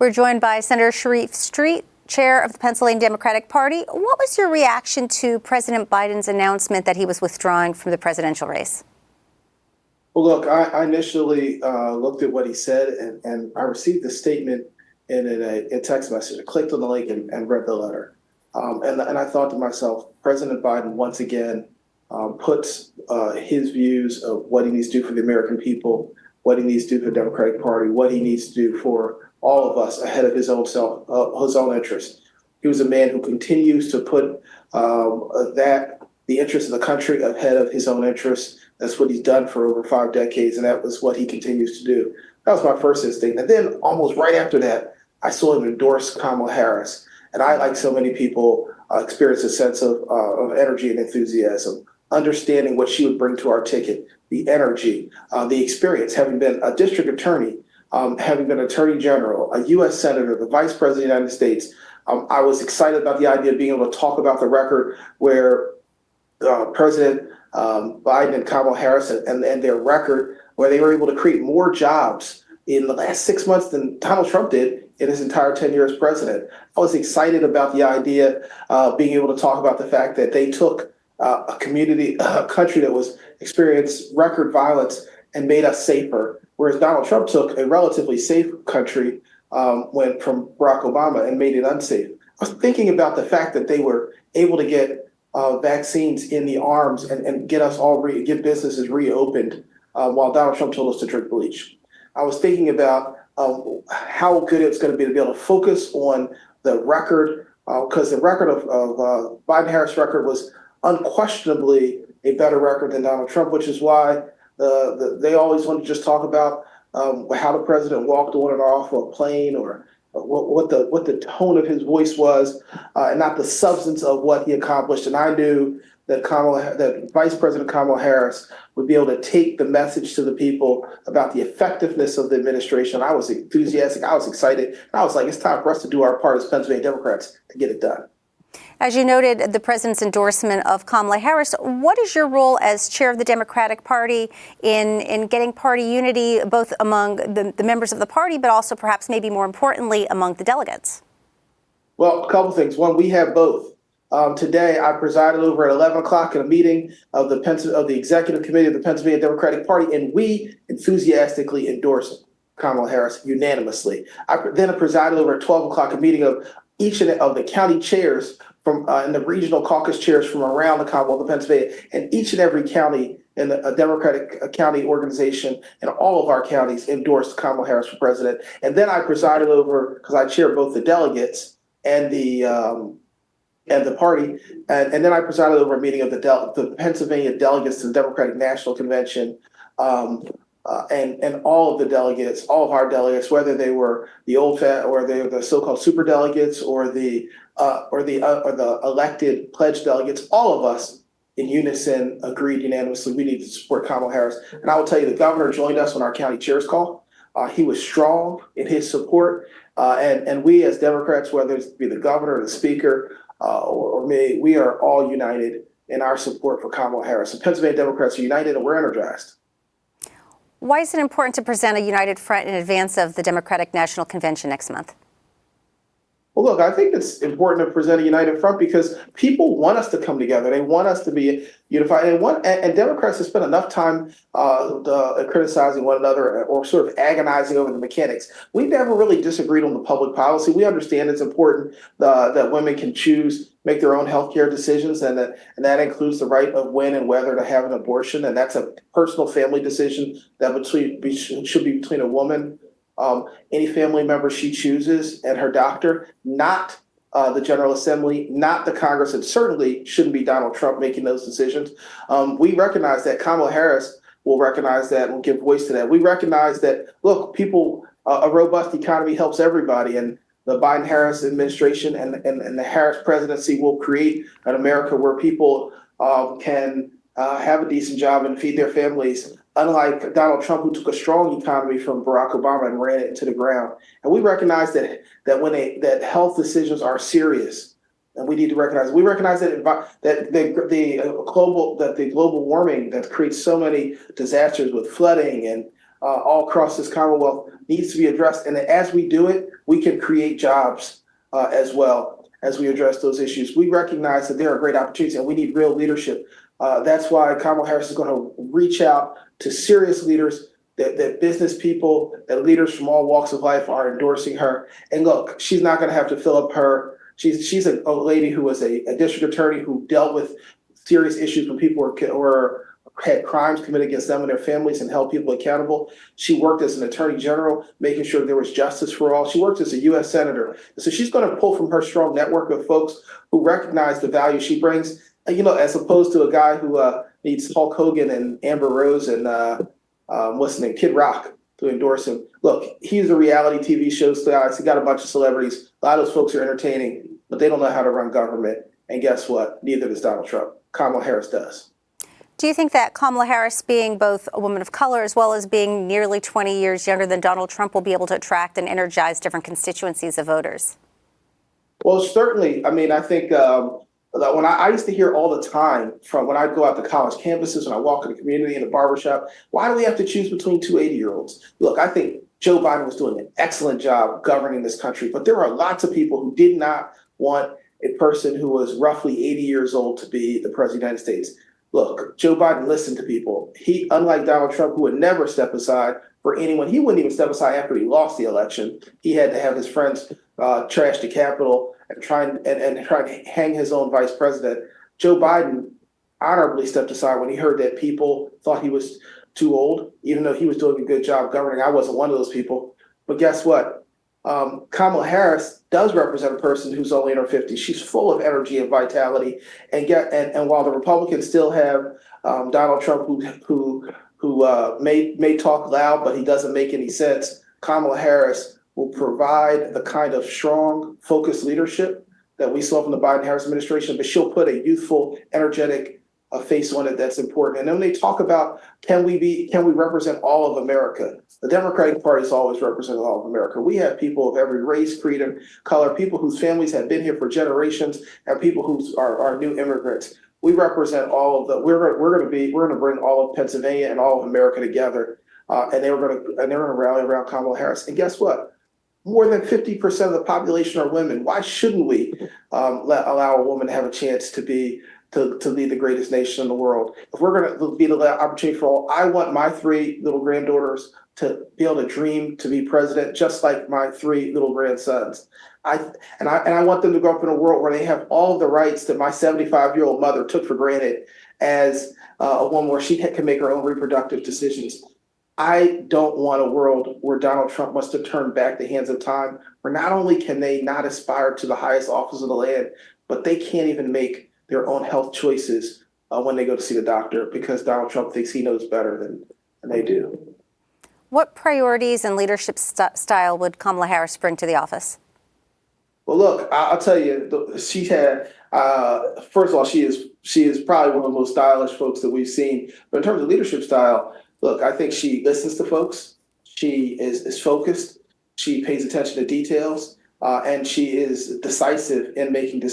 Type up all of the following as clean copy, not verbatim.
We're joined by Senator Sharif Street, chair of the Pennsylvania Democratic Party. What was your reaction to President Biden's announcement that he was withdrawing from the presidential race? Well, look, I initially looked at what he said, and I received the statement in a text message. I clicked on the link and read the letter. And I thought to myself, President Biden once again puts his views of what he needs to do for the American people, what he needs to do for the Democratic Party, what he needs to do for all of us ahead of his own self, his own interests. He was a man who continues to put the interests of the country ahead of his own interests. That's what he's done for over 5 decades, and that was what he continues to do. That was my first instinct. And then almost right after that, I saw him endorse Kamala Harris. And I, like so many people, experienced a sense of energy and enthusiasm, understanding what she would bring to our ticket, the energy, the experience, having been a district attorney, having been attorney general, a U.S. senator, the vice president of the United States. I was excited about the idea of being able to talk about the record where President Biden and Kamala Harris and their record, where they were able to create more jobs in the last 6 months than Donald Trump did in his entire tenure as president. I was excited about the idea of being able to talk about the fact that they took a country that was experienced record violence and made us safer, whereas Donald Trump took a relatively safe country went from Barack Obama and made it unsafe. I was thinking about the fact that they were able to get vaccines in the arms and get us all get businesses reopened while Donald Trump told us to drink bleach. I was thinking about how good it's going to be able to focus on the record, because the record of Biden-Harris record was unquestionably a better record than Donald Trump, which is why they always want to just talk about how the president walked on and off of a plane, or what the tone of his voice was, and not the substance of what he accomplished. And I knew that Vice President Kamala Harris would be able to take the message to the people about the effectiveness of the administration. I was enthusiastic. I was excited. And I was like, it's time for us to do our part as Pennsylvania Democrats to get it done. As you noted, the president's endorsement of Kamala Harris, what is your role as chair of the Democratic Party in getting party unity, both among the members of the party, but also perhaps maybe more importantly, among the delegates? Well, a couple things. One, we have both. Today, I presided over at 11 o'clock in a meeting of the Executive Committee of the Pennsylvania Democratic Party, and we enthusiastically endorsed Kamala Harris unanimously. I then presided over at 12 o'clock a meeting of each of the county chairs from and the regional caucus chairs from around the Commonwealth of Pennsylvania, and each and every county in a Democratic county organization and all of our counties endorsed Kamala Harris for president. And then I presided over, because I chair both the delegates and the party, and then I presided over a meeting of the Pennsylvania delegates to the Democratic National Convention, and all of the delegates, all of our delegates, whether they were the the so-called super delegates or the elected pledged delegates, all of us in unison agreed unanimously we need to support Kamala Harris. And I will tell you, the governor joined us on our county chair's call. He was strong in his support, and we as Democrats, whether it be the governor or the speaker, or me, we are all united in our support for Kamala Harris. The Pennsylvania Democrats are united, and we're energized. Why is it important to present a united front in advance of the Democratic National Convention next month? Well, look, I think it's important to present a united front because people want us to come together. They want us to be unified. And Democrats have spent enough time criticizing one another or sort of agonizing over the mechanics. We never really disagreed on the public policy. We understand it's important that women can choose, make their own healthcare decisions, and that includes the right of when and whether to have an abortion. And that's a personal family decision that should be between a woman, any family member she chooses, and her doctor, not the General Assembly, not the Congress, and certainly shouldn't be Donald Trump making those decisions. We recognize that. Kamala Harris will recognize that and will give voice to that. We recognize that, look, a robust economy helps everybody, and the Biden-Harris administration and the Harris presidency will create an America where people can have a decent job and feed their families, unlike Donald Trump, who took a strong economy from Barack Obama and ran it into the ground. And we recognize that when health decisions are serious, and we need to recognize. We recognize that the global warming that creates so many disasters with flooding and all across this Commonwealth needs to be addressed. And as we do it, we can create jobs as well as we address those issues. We recognize that there are great opportunities and we need real leadership. That's why Kamala Harris is going to reach out to serious leaders, that business people, that leaders from all walks of life are endorsing her. And look, she's not going to have to fill up her. She's a lady who was a district attorney who dealt with serious issues when people had crimes committed against them and their families and held people accountable. She worked as an attorney general, making sure there was justice for all. She worked as a U.S. senator. So she's going to pull from her strong network of folks who recognize the value she brings, as opposed to a guy who needs Hulk Hogan and Amber Rose and what's his name, Kid Rock to endorse him. Look, he's a reality TV show star. He got a bunch of celebrities. A lot of those folks are entertaining, but they don't know how to run government. And guess what? Neither does Donald Trump. Kamala Harris does. Do you think that Kamala Harris, being both a woman of color as well as being nearly 20 years younger than Donald Trump, will be able to attract and energize different constituencies of voters? Well, certainly. I mean, I think when I used to hear all the time from when I go out to college campuses, when I walk in the community, in the barbershop, why do we have to choose between two 80-year-olds? Look, I think Joe Biden was doing an excellent job governing this country, but there are lots of people who did not want a person who was roughly 80 years old to be the president of the United States. Look, Joe Biden listened to people. He, unlike Donald Trump, who would never step aside for anyone, he wouldn't even step aside after he lost the election. He had to have his friends trash the Capitol and try to hang his own vice president. Joe Biden honorably stepped aside when he heard that people thought he was too old, even though he was doing a good job governing. I wasn't one of those people. But guess what? Kamala Harris does represent a person who's only in her 50s. She's full of energy and vitality. And while the Republicans still have Donald Trump, who may talk loud, but he doesn't make any sense, Kamala Harris will provide the kind of strong, focused leadership that we saw from the Biden-Harris administration. But she'll put a youthful, energetic face on it that's important. And then they talk about, can we represent all of America? The Democratic Party has always represented all of America. We have people of every race, creed, and color, people whose families have been here for generations, and people who are new immigrants. We represent all of the. We're going to bring all of Pennsylvania and all of America together, and they're going to rally around Kamala Harris. And guess what? More than 50% of the population are women. Why shouldn't we allow a woman to have a chance to lead the greatest nation in the world? If we're going to be the opportunity for all, I want my three little granddaughters to be able to dream to be president, just like my three little grandsons. I want them to grow up in a world where they have all of the rights that my 75-year-old mother took for granted as a woman, where she can make her own reproductive decisions. I don't want a world where Donald Trump wants to turn back the hands of time, where not only can they not aspire to the highest office of the land, but they can't even make their own health choices when they go to see the doctor, because Donald Trump thinks he knows better than they do. What priorities and leadership style would Kamala Harris bring to the office? Well, look, I'll tell you, she had, first of all, she is probably one of the most stylish folks that we've seen. But in terms of leadership style, look, I think she listens to folks. She is focused. She pays attention to details. And she is decisive in making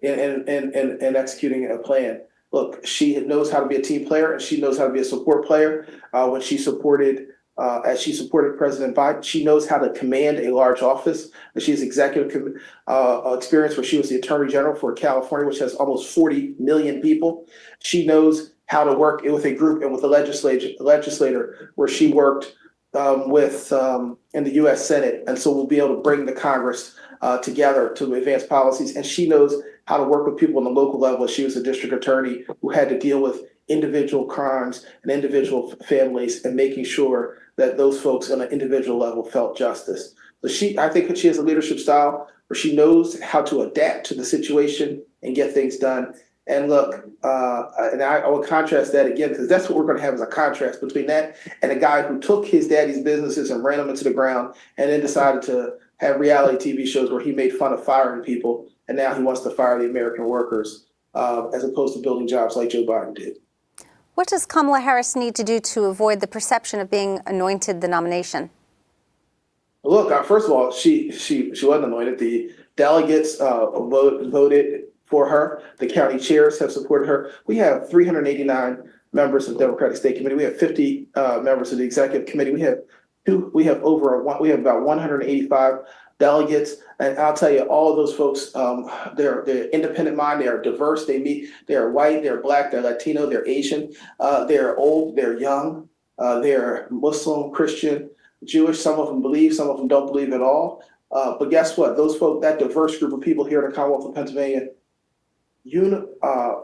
and executing a plan. Look, she knows how to be a team player, and she knows how to be a support player. When she supported President Biden, she knows how to command a large office. She has executive experience, where she was the Attorney General for California, which has almost 40 million people. She knows how to work with a group and with a legislator, where she worked in the U.S. Senate, and so we'll be able to bring the Congress together to advance policies. And she knows how to work with people on the local level. She was a district attorney who had to deal with individual crimes and individual families, and making sure that those folks on an individual level felt justice. So I think she has a leadership style where she knows how to adapt to the situation and get things done. And look, and I will contrast that again, because that's what we're going to have, as a contrast between that and a guy who took his daddy's businesses and ran them into the ground, and then decided to have reality TV shows where he made fun of firing people, and now he wants to fire the American workers, as opposed to building jobs like Joe Biden did. What does Kamala Harris need to do to avoid the perception of being anointed the nomination? Look, first of all, she wasn't anointed. The delegates voted for her. The county chairs have supported her. We have 389 members of the Democratic State Committee. We have 50 members of the Executive Committee. We have about 185 delegates, and I'll tell you, all of those folks, they're independent mind. They are diverse. They are white, they're black, they're Latino, they're Asian, they're old, they're young, they're Muslim, Christian, Jewish. Some of them believe, some of them don't believe at all. But guess what? Those folks, that diverse group of people here in the Commonwealth of Pennsylvania,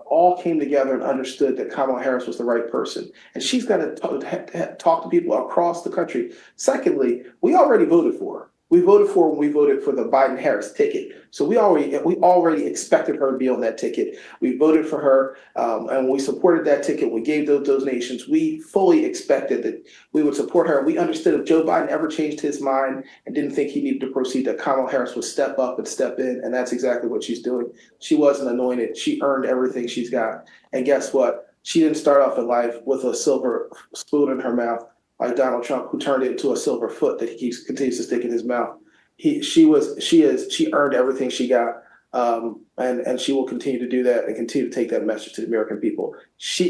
all came together and understood that Kamala Harris was the right person. And she's got to talk to people across the country. Secondly, we already voted for her. We voted for her when we voted for the Biden-Harris ticket. So we already expected her to be on that ticket. We voted for her, and when we supported that ticket, we gave those donations. We fully expected that we would support her. We understood if Joe Biden ever changed his mind and didn't think he needed to proceed, that Kamala Harris would step up and step in, and that's exactly what she's doing. She wasn't anointed. She earned everything she's got. And guess what? She didn't start off in life with a silver spoon in her mouth like Donald Trump, who turned it into a silver foot that he continues to stick in his mouth. She earned everything she got, and she will continue to do that and continue to take that message to the American people.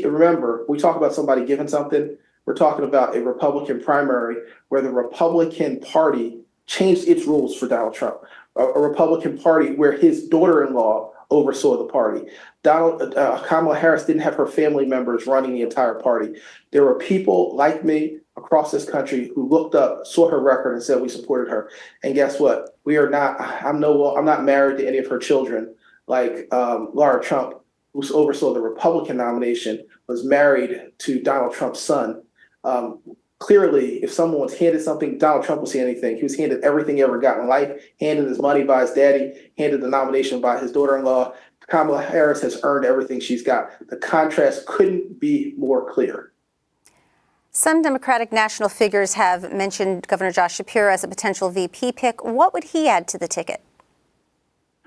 Remember, we talk about somebody giving something. We're talking about a Republican primary where the Republican Party changed its rules for Donald Trump. A Republican Party where his daughter-in-law oversaw the party. Kamala Harris didn't have her family members running the entire party. There were people like me across this country who looked up, saw her record, and said we supported her. And guess what? I'm not married to any of her children, like Laura Trump, who oversaw the Republican nomination, was married to Donald Trump's son. Clearly, if someone was handed something, Donald Trump was handed anything. He was handed everything he ever got in life, handed his money by his daddy, handed the nomination by his daughter-in-law. Kamala Harris has earned everything she's got. The contrast couldn't be more clear. Some Democratic national figures have mentioned Governor Josh Shapiro as a potential VP pick. What would he add to the ticket?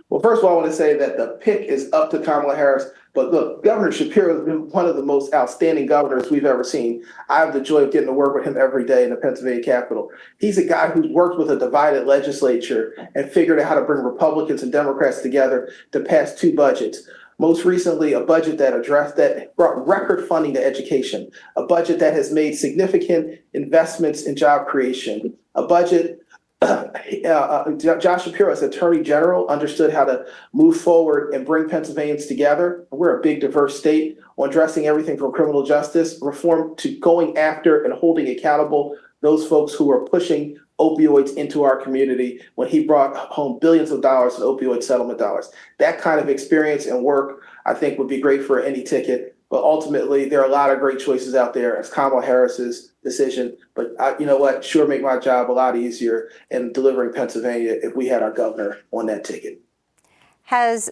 Well, first of all, I want to say that the pick is up to Kamala Harris. But look, Governor Shapiro has been one of the most outstanding governors we've ever seen. I have the joy of getting to work with him every day in the Pennsylvania Capitol. He's a guy who's worked with a divided legislature and figured out how to bring Republicans and Democrats together to pass two budgets. Most recently, a budget that brought record funding to education, a budget that has made significant investments in job creation, a budget. Josh Shapiro, as Attorney General, understood how to move forward and bring Pennsylvanians together. We're a big, diverse state on addressing everything from criminal justice reform to going after and holding accountable those folks who are pushing opioids into our community when he brought home billions of dollars in opioid settlement dollars. That kind of experience and work, I think, would be great for any ticket. But ultimately, there are a lot of great choices out there. It's Kamala Harris's decision. But you know what? Sure make my job a lot easier in delivering Pennsylvania if we had our governor on that ticket. Has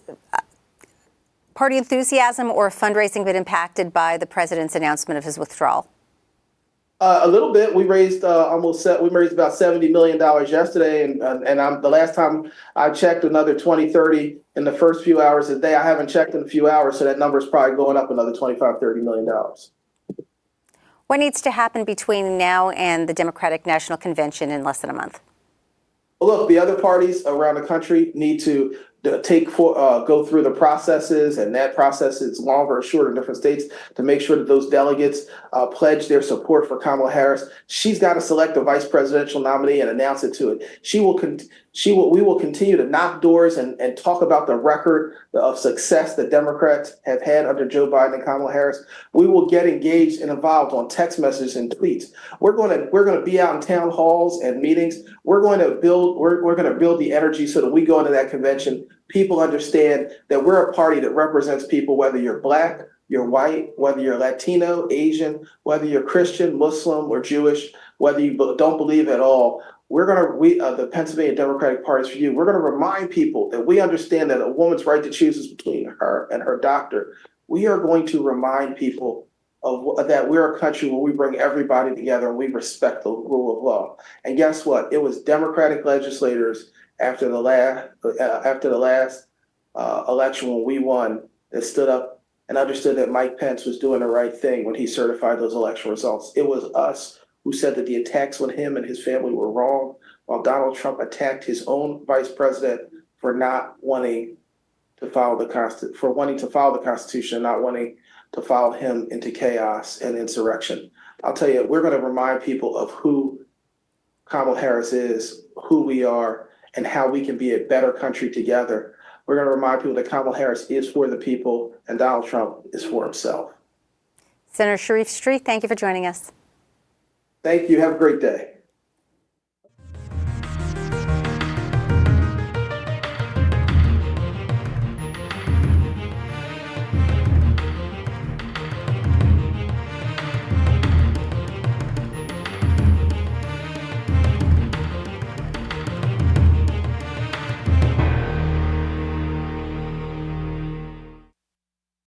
party enthusiasm or fundraising been impacted by the president's announcement of his withdrawal? A little bit. We raised about $70 million yesterday, and the last time I checked, another 20-30 in the first few hours of the day. I haven't checked in a few hours, so that number is probably going up another $25-30 million. What needs to happen between now and the Democratic National Convention in less than a month? Well, look, the other parties around the country need to go through the processes, and that process is longer or shorter in different states to make sure that those delegates pledge their support for Kamala Harris. She's got to select a vice presidential nominee and announce it to it. We will continue to knock doors and talk about the record of success that Democrats have had under Joe Biden and Kamala Harris. We will get engaged and involved on text messages and tweets. We're going to be out in town halls and meetings. We're going to build the energy so that we go into that convention. People understand that we're a party that represents people, whether you're black, you're white, whether you're Latino, Asian, whether you're Christian, Muslim, or Jewish, whether you don't believe at all. The Pennsylvania Democratic Party is for you. We're going to remind people that we understand that a woman's right to choose is between her and her doctor. We are going to remind people that we're a country where we bring everybody together and we respect the rule of law. And guess what? It was Democratic legislators after the last election when we won that stood up and understood that Mike Pence was doing the right thing when he certified those election results. It was us who said that the attacks on him and his family were wrong, while Donald Trump attacked his own vice president for not wanting for wanting to follow the Constitution and not wanting to follow him into chaos and insurrection. I'll tell you, we're going to remind people of who Kamala Harris is, who we are, and how we can be a better country together. We're going to remind people that Kamala Harris is for the people and Donald Trump is for himself. Senator Sharif Street, thank you for joining us. Thank you. Have a great day.